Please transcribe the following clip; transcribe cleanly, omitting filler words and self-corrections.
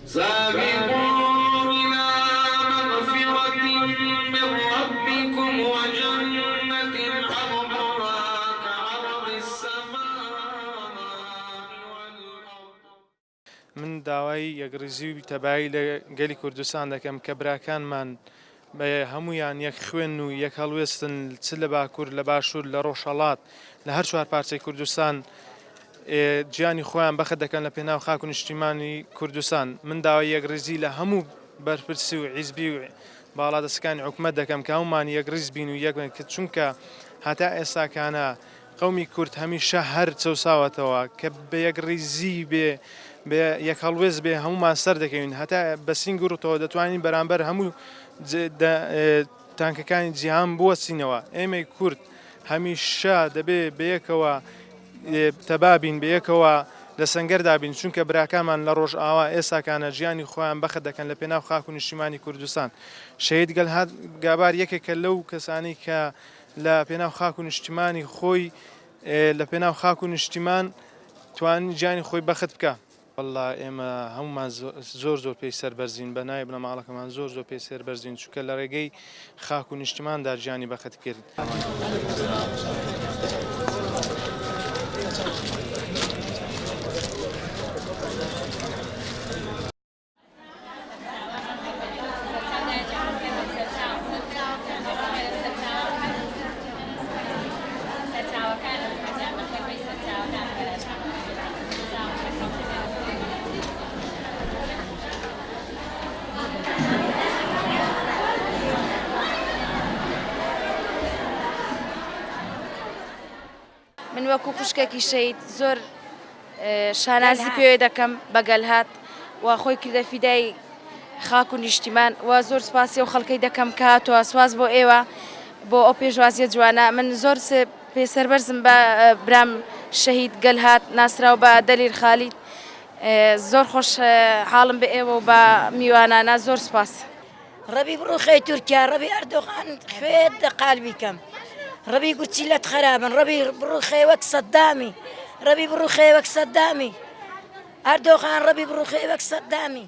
سابقوا إلى مغفرة من ربكم وجنة عرضها كعرض السماء والأرض. من داوای یەکڕێزی و تەبایی لە گەلی کوردستان دەکەم کە براکانمان بە هەمویان یەک خوێن و یەک هەڵوێستن چ لە باکوور لە باشوور لە ڕۆژهەڵات لە هەر چوار پارچەی کوردستان گیانی خۆیان بەخت دەکەن لە پێناو خاک و نیشتیمانی کوردستان. من داوای یەکڕێزی لە هەموو بەرپرسی و حیزبی و باڵا دەستەکانی حکوومەت دەکەم کە هەمومان یەکڕێز بین و یەک کە چونکە هەتا ئێستاکانە قەومی کورد هەمیشە هەر چەساوەتەوە کە بە یەکڕێزی بێ یەک هەڵوێز بێ هەمومان سەر دەکەوین هەتا بە سینگڕتەوە دەتوانین بەرامبەر هەموو تانکەکانی جیهان بوەچینەوە. ئێمەی کورد هەمیشە دەبێ بەیەکەوە تەبابین بەیەکەوە لە سەنگەردابین چونکە براکانمان لە ڕۆژ ئاوا ئێساکانە ژیانی خۆیان بەخت دەکەن لە پێناو خاک و نیشتیمانی کوردستان. شەهید گەلهات گابار یەکێکە لەو کەسانی کە لە پێناو خاک و نیشتیمانی خۆی لە پێناو خاک و نیشتیمان توانین گیانی خۆی بەخت بکە. والله ئێمە هەمومان زۆر پێی سەربەرزین بە نایب لە ماڵەکەمان زۆر پێی سەربەرزین چونکە لە ڕێگەی خاک و نیشتیماندا گیانی بەخت کرد. من وەکو خوشکێکی شەید زۆر شانازی پێوێ دەکەم بە گەلهات و خۆی کردە فیدای خاک و نیشتیمان و زۆر سپاسی و خەڵکەی دەکەم کاتەوە سواز بۆ ئێوە بۆ ئەو پێشوازیە جوانە. من زۆر پێسەربەرزم بە برام شەهید گەلهات ناسرااو بە دەلیر خالید زۆر خۆش حاڵم بە ئێوە و بە میوانانە زۆر سپاس. ڕەبی بڕۆخی تورکیا ڕەبی ئەردۆغان خوێت لە قالبی کەم ڕەبی گوچیلەت خراپن ڕەبی بڕوخێ وەک سەدامی ڕەبی بڕوخێ وەک سەدامی ئەردۆغان ڕەبی بڕوخێ وەک سەدامی.